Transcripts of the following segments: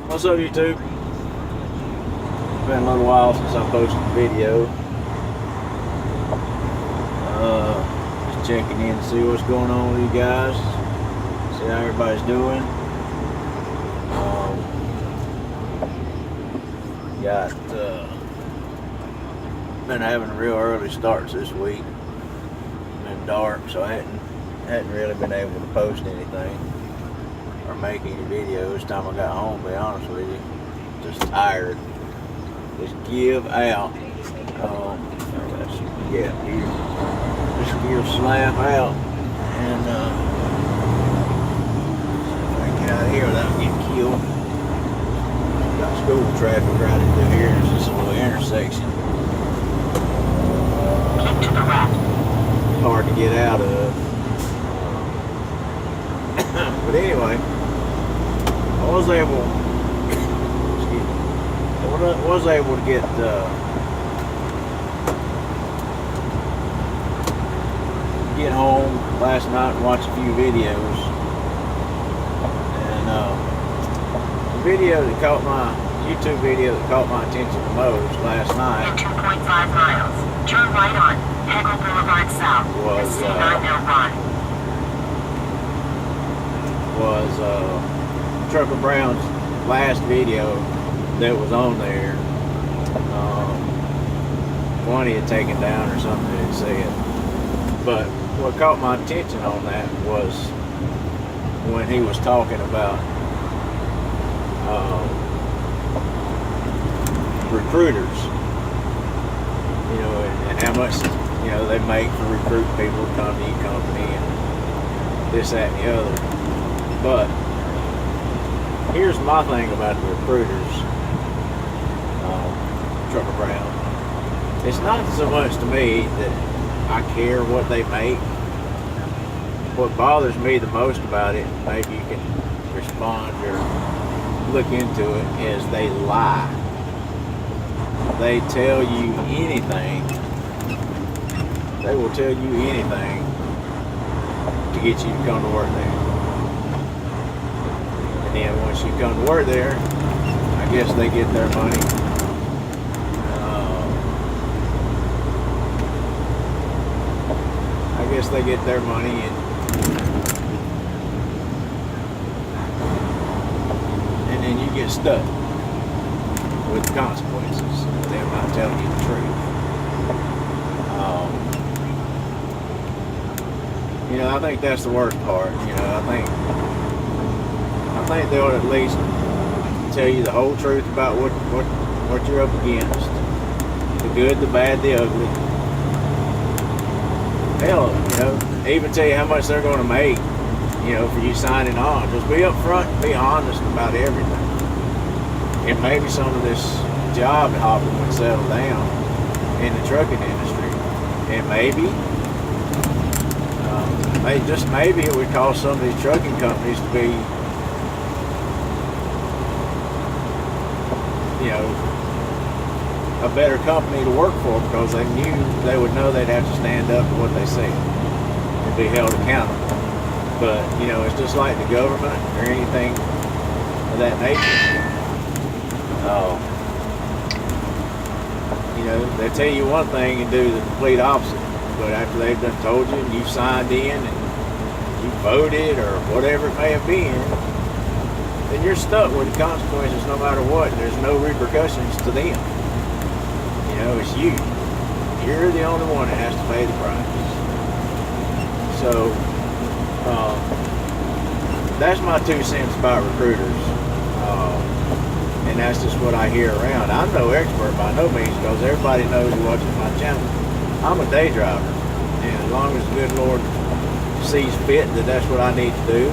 What's up, YouTube? It's been a little while since I posted a video. Just checking in to see what's going on with you guys. See how everybody's doing. Been having real early starts this week. Been dark, so I hadn't really been able to post anything or make any videos. Time I got home, to be honest with you, just tired. Just give out. Here. Just give slap out, and if I can get out of here without getting killed. Got school traffic right through here. It's just a little intersection. Keep to the left. Hard to get out of. But anyway, I was able to get home last night and watch a few videos. And YouTube video that caught my attention the most last night In 2.5 miles, turn right on Hegel Boulevard South. was Trucker Brown's last video that was on there. One he had taken down or something that he said. But what caught my attention on that was when he was talking about recruiters, and how much they make for recruiting people to come to your company and this, that, and the other. But here's my thing about the recruiters, Trucker Brown. It's not so much to me that I care what they make. What bothers me the most about it, maybe you can respond or look into it, is they lie. They tell you anything. They will tell you anything to get you to come to work there. And then once you come to work there, I guess they get their money. I guess they get their money, and then you get stuck with the consequences of them not telling you the truth. I think that's the worst part. I think they ought to at least tell you the whole truth about what you're up against. The good, the bad, the ugly. Hell, even tell you how much they're going to make, for you signing on. Just be upfront and be honest about everything. And maybe some of this job hopping would settle down in the trucking industry. And maybe it would cause some of these trucking companies to be, a better company to work for, because they would know they'd have to stand up to what they said and be held accountable. But it's just like the government or anything of that nature. They tell you one thing and do the complete opposite. But after they've done told you and you've signed in and you voted or whatever it may have been, then you're stuck with the consequences no matter what. There's no repercussions to them. It's you. You're the only one that has to pay the price. So, that's my 2 cents about recruiters. And that's just what I hear around. I'm no expert by no means, because everybody knows who watches my channel. I'm a day driver. And as long as the good Lord sees fit that that's what I need to do,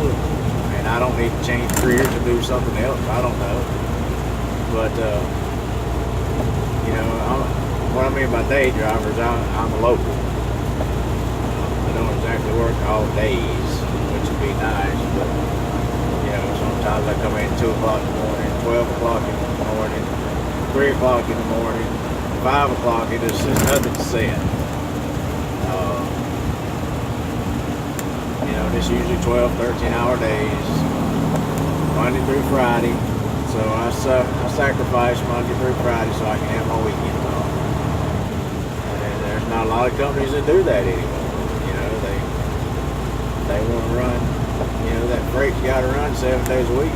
and I don't need to change careers to do something else, I don't know. But, what I mean by day drivers, I'm a local. I don't exactly work all days, which would be nice, but sometimes I come in 2 o'clock in the morning, 12 o'clock in the morning, 3 o'clock in the morning, 5 o'clock, it's just nothing set. It's usually 12, 13 hour days, Monday through Friday. So I sacrifice Monday through Friday so I can have my weekends off. And there's not a lot of companies that do that anymore. You know, they want to run, you know, that freight's got to run 7 days a week.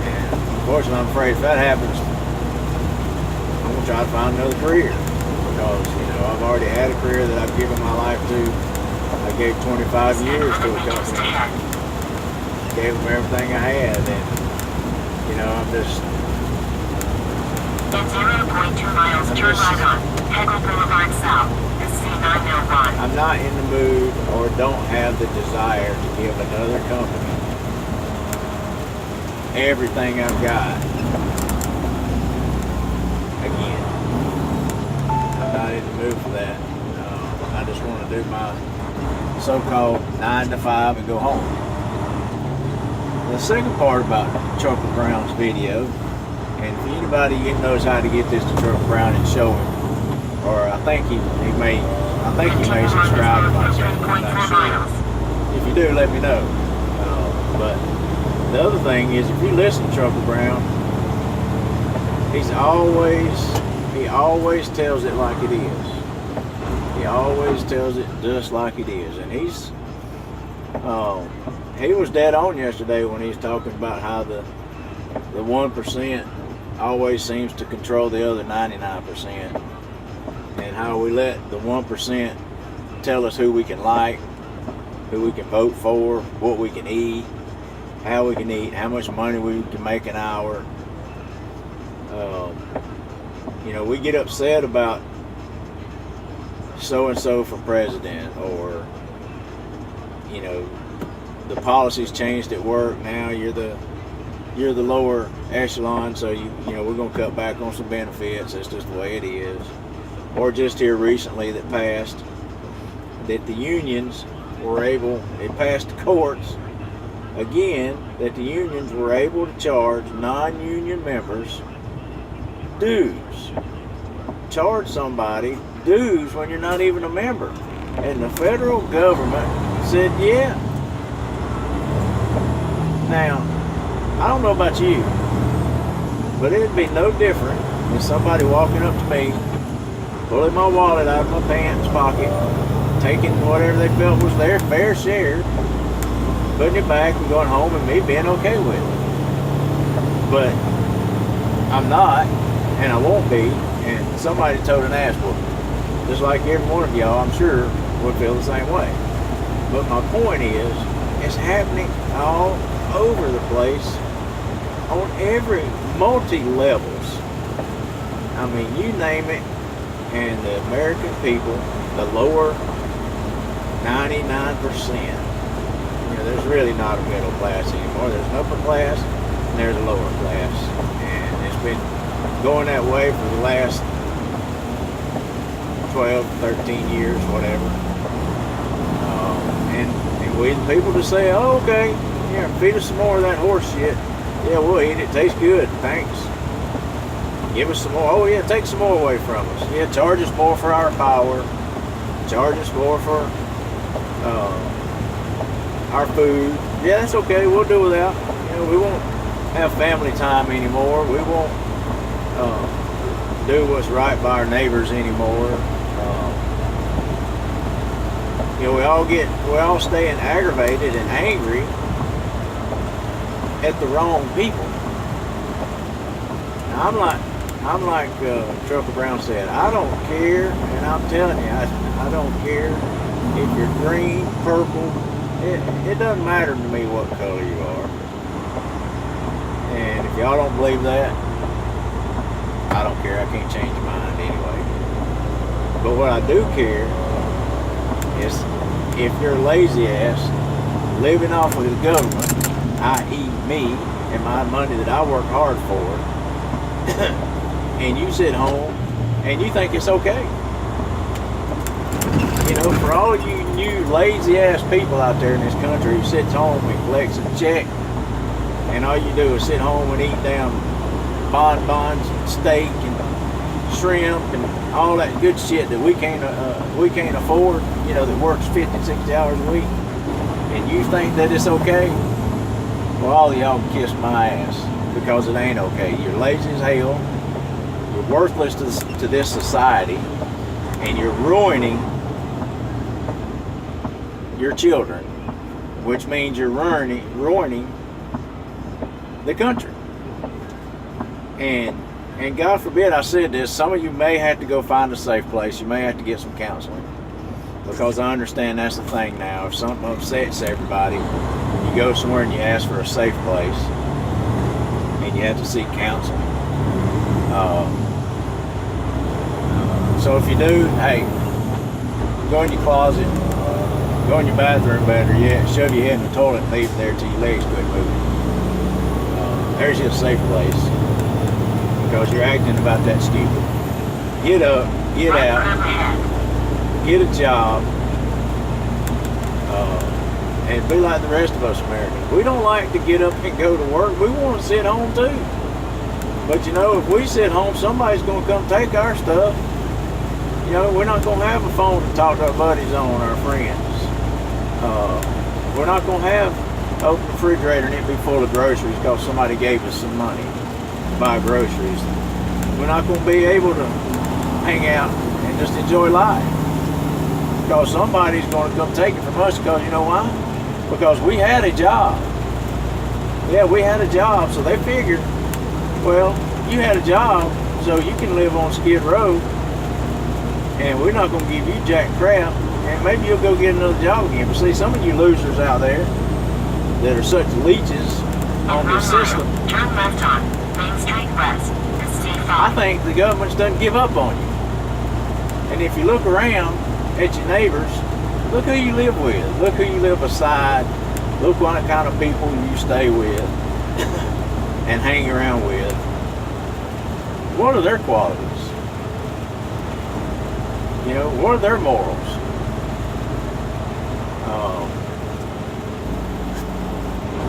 And unfortunately, I'm afraid if that happens, I'm going to try to find another career. Because, you know, I've already had a career that I've given my life to. I gave 25 years to a company. Gave them everything I had. And, you know, I'm just... In 0.2 miles, turn right on Hegel Boulevard South. C901. I'm not in the mood or don't have the desire to give another company everything I've got. Again, I'm not in the mood for that. I just want to do my so-called 9 to 5 and go home. The second part about Trucker Brown's video, and if anybody knows how to get this to Trucker Brown and show him, or I think he may subscribe to my channel. I'm not sure. If you do, let me know. But the other thing is, if you listen to Trucker Brown, he always tells it like it is. He always tells it just like it is, and he was dead on yesterday when he was talking about how the 1% always seems to control the other 99%. And how we let the 1% tell us who we can like, who we can vote for, what we can eat, how we can eat, how much money we can make an hour. You know, we get upset about so-and-so for president, or, you know, the policies changed at work. Now you're the lower echelon, so you know, we're going to cut back on some benefits. That's just the way it is. Or just here recently that passed that the unions were able, it passed the courts again, that the unions were able to charge non-union members dues. Charge somebody dues when you're not even a member. And the federal government said, yeah. Now, I don't know about you, but it'd be no different than somebody walking up to me, pulling my wallet out of my pants pocket, taking whatever they felt was their fair share, putting it back and going home, and me being okay with it. But I'm not, and I won't be, and somebody told an ass whooping. Just like every one of y'all, I'm sure, would feel the same way. But my point is, it's happening all over the place, on every multi-levels. I mean, you name it, and the American people, the lower 99%, you know, there's really not a middle class anymore. There's an upper class and there's a lower class, and it's been going that way for the last 12, 13 years, whatever. And we the people just say, oh, okay, yeah, feed us some more of that horse shit. Yeah, we'll eat it. It tastes good. Thanks. Give us some more. Oh, yeah, take some more away from us. Yeah, charge us more for our power. Charge us more for our food. Yeah, that's okay. We'll do without. You know, we won't have family time anymore. We won't do what's right by our neighbors anymore. You know, we're all staying aggravated and angry at the wrong people. Now, I'm like Trucker Brown said, I don't care, and I'm telling you, I don't care if you're green, purple. It doesn't matter to me what color you are. And if y'all don't believe that, I don't care. I can't change your mind anyway. But what I do care is if you're lazy ass living off of the government, i.e. me and my money that I work hard for, and you sit home and you think it's okay. You know, for all you new lazy ass people out there in this country who sits home and collects a check, and all you do is sit home and eat damn bonbons and steak and shrimp and all that good shit that we can't afford, you know, that works 50, 60 hours a week, and you think that it's okay? well, all of y'all can kiss my ass because it ain't okay. You're lazy as hell. You're worthless to this society, and you're ruining your children, which means you're ruining the country. And God forbid I said this, some of you may have to go find a safe place. You may have to get some counseling, because I understand that's the thing now. If something upsets everybody, you go somewhere and you ask for a safe place, and you have to seek counseling. So if you do, hey, go in your closet, go in your bathroom, better yet, shove your head in the toilet and leave it there till your legs quit moving. There's your safe place, because you're acting about that stupid. Get up, get out, get a job, and be like the rest of us Americans. We don't like to get up and go to work. We want to sit home too. But you know, if we sit home, somebody's going to come take our stuff. You know, we're not going to have a phone to talk to our buddies on, our friends. We're not going to have open the refrigerator and it be full of groceries because somebody gave us some money to buy groceries. We're not going to be able to hang out and just enjoy life, because somebody's going to come take it from us. Because you know why? Because we had a job. Yeah, we had a job, so they figured, well, you had a job, so you can live on Skid Row, and we're not going to give you jack crap, and maybe you'll go get another job again. But see, some of you losers out there that are such leeches on the system, turn left on Main Street West. I think the government's done give up on you. And if you look around at your neighbors, look who you live with, look who you live beside, look what kind of people you stay with and hang around with. What are their qualities? You know, what are their morals?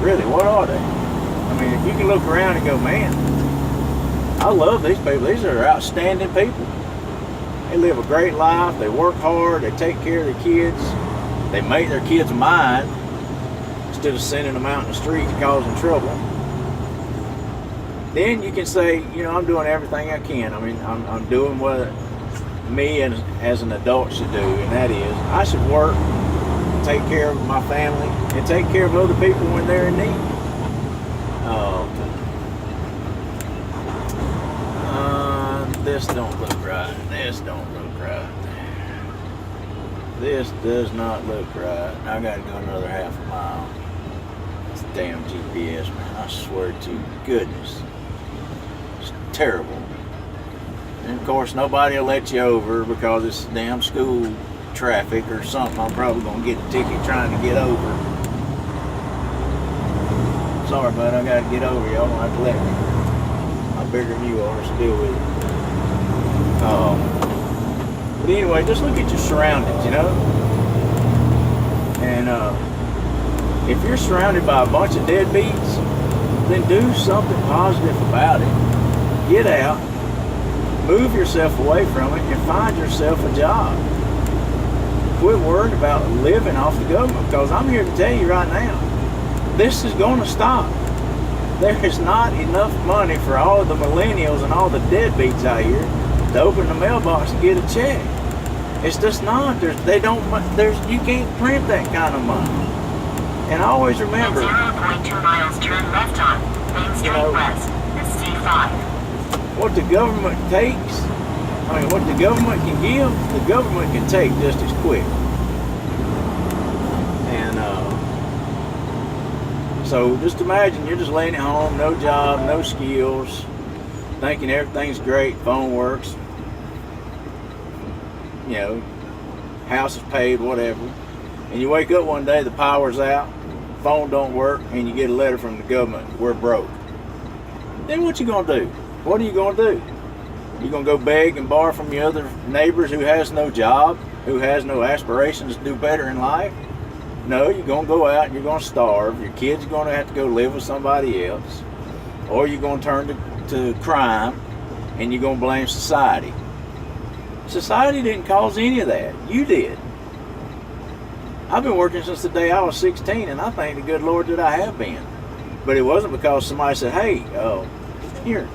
Really, what are they? I mean, if you can look around and go, man, I love these people. These are outstanding people. They live a great life. They work hard. They take care of their kids. They make their kids mine instead of sending them out in the street and causing trouble. Then you can say, you know, I'm doing everything I can. I mean, I'm doing what me as an adult should do, and that is I should work, take care of my family, and take care of other people when they're in need. This don't look right. This don't look right. This does not look right. I gotta go another half a mile. This damn GPS, man. I swear to goodness. It's terrible. And of course, nobody will let you over because it's damn school traffic or something. I'm probably gonna get a ticket trying to get over. Sorry, bud, I gotta get over. Y'all don't have to let me. I'm bigger than you are, so deal with it. But anyway, just look at your surroundings, you know? And if you're surrounded by a bunch of deadbeats, then do something positive about it. Get out, move yourself away from it, and find yourself a job. Quit worrying about living off the government, because I'm here to tell you right now, this is going to stop. There is not enough money for all of the millennials and all the deadbeats out here to open the mailbox and get a check. It's just not. You can't print that kind of money. And I always remember, 0.2 miles, turn left on Main Street West. It's C5. What the government takes, I mean, what the government can give, the government can take just as quick. And so just imagine you're just laying at home, no job, no skills, thinking everything's great, phone works, you know, house is paid, whatever. And you wake up one day, the power's out, phone don't work, and you get a letter from the government, we're broke. Then what you gonna do? What are you gonna do? You gonna go beg and borrow from your other neighbors who has no job, who has no aspirations to do better in life? No, you're gonna go out and you're gonna starve. Your kid's gonna have to go live with somebody else, or you're gonna turn to crime, and you're gonna blame society. Society didn't cause any of that. You did. I've been working since the day I was 16, and I thank the good Lord that I have been. But it wasn't because somebody said, hey, here,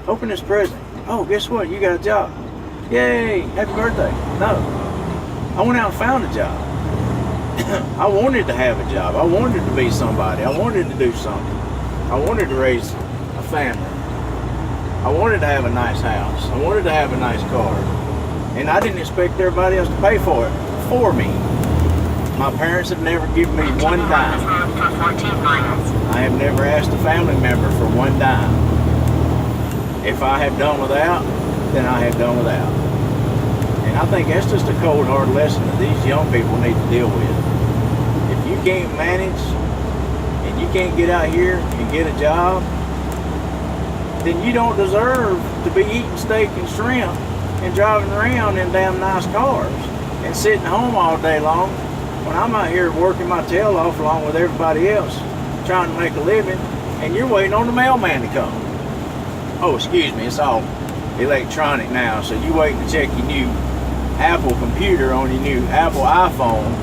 open this present. Oh, guess what? You got a job. Yay, happy birthday. No. I went out and found a job. I wanted to have a job. I wanted to be somebody. I wanted to do something. I wanted to raise a family. I wanted to have a nice house. I wanted to have a nice car. And I didn't expect everybody else to pay for it for me. My parents have never given me one dime. I have never asked a family member for one dime. If I have done without, then I have done without. And I think that's just a cold, hard lesson that these young people need to deal with. If you can't manage and you can't get out here and get a job, then you don't deserve to be eating steak and shrimp and driving around in damn nice cars and sitting home all day long when I'm out here working my tail off along with everybody else trying to make a living, and you're waiting on the mailman to come. Oh, excuse me, it's all electronic now, so you waiting to check your new Apple computer on your new Apple iPhone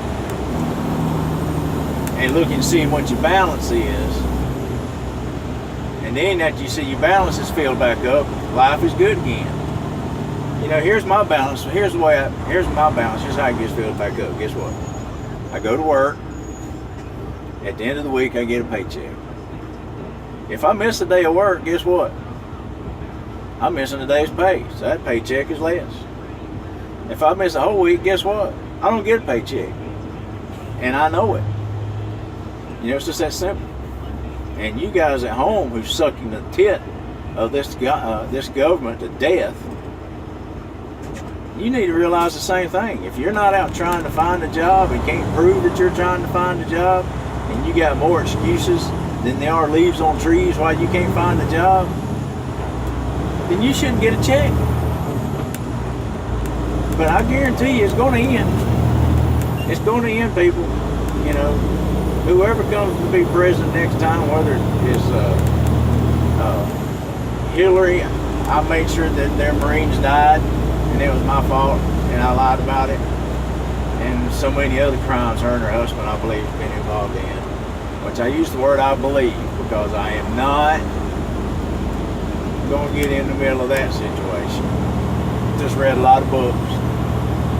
and look and see what your balance is. And then after you see your balance is filled back up, life is good again. You know, here's my balance. Here's my balance. Here's how it gets filled back up. Guess what? I go to work. At the end of the week, I get a paycheck. If I miss a day of work, guess what? I'm missing a day's pay. So that paycheck is less. If I miss a whole week, guess what? I don't get a paycheck. And I know it. You know, it's just that simple. And you guys at home who's sucking the tit of this government to death, you need to realize the same thing. If you're not out trying to find a job and can't prove that you're trying to find a job, and you got more excuses than there are leaves on trees why you can't find a job, then you shouldn't get a check. But I guarantee you it's going to end. It's going to end, people. You know, whoever comes to be president next time, whether it's Hillary, I made sure that their Marines died, and it was my fault, and I lied about it. And so many other crimes her and her husband, I believe, have been involved in. Which I use the word I believe, because I am not going to get in the middle of that situation. Just read a lot of books,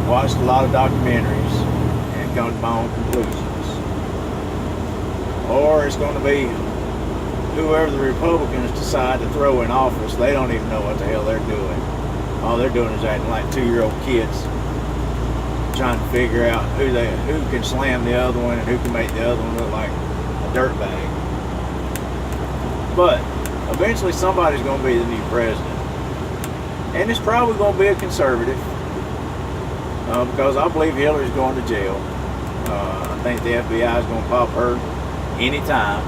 watched a lot of documentaries, and come to my own conclusions. Or it's going to be whoever the Republicans decide to throw in office. They don't even know what the hell they're doing. All they're doing is acting like 2-year-old kids, trying to figure out who can slam the other one and who can make the other one look like a dirtbag. But eventually somebody's going to be the new president. And it's probably going to be a conservative, because I believe Hillary's going to jail. I think the FBI is going to pop her anytime.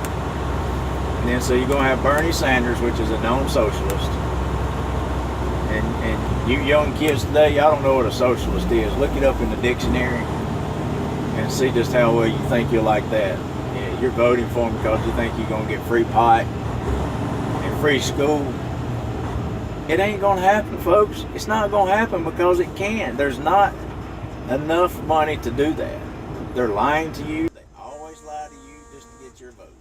And then so you're going to have Bernie Sanders, which is a known socialist. And you young kids today, y'all don't know what a socialist is. Look it up in the dictionary and see just how well you think you'll like that. Yeah, you're voting for them because you think you're going to get free pot and free school. It ain't going to happen, folks. It's not going to happen because it can't. There's not enough money to do that. They're lying to you. They always lie to you just to get your vote.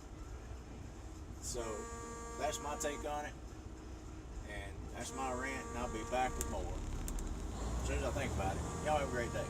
So that's my take on it. And that's my rant, and I'll be back with more as soon as I think about it. Y'all have a great day.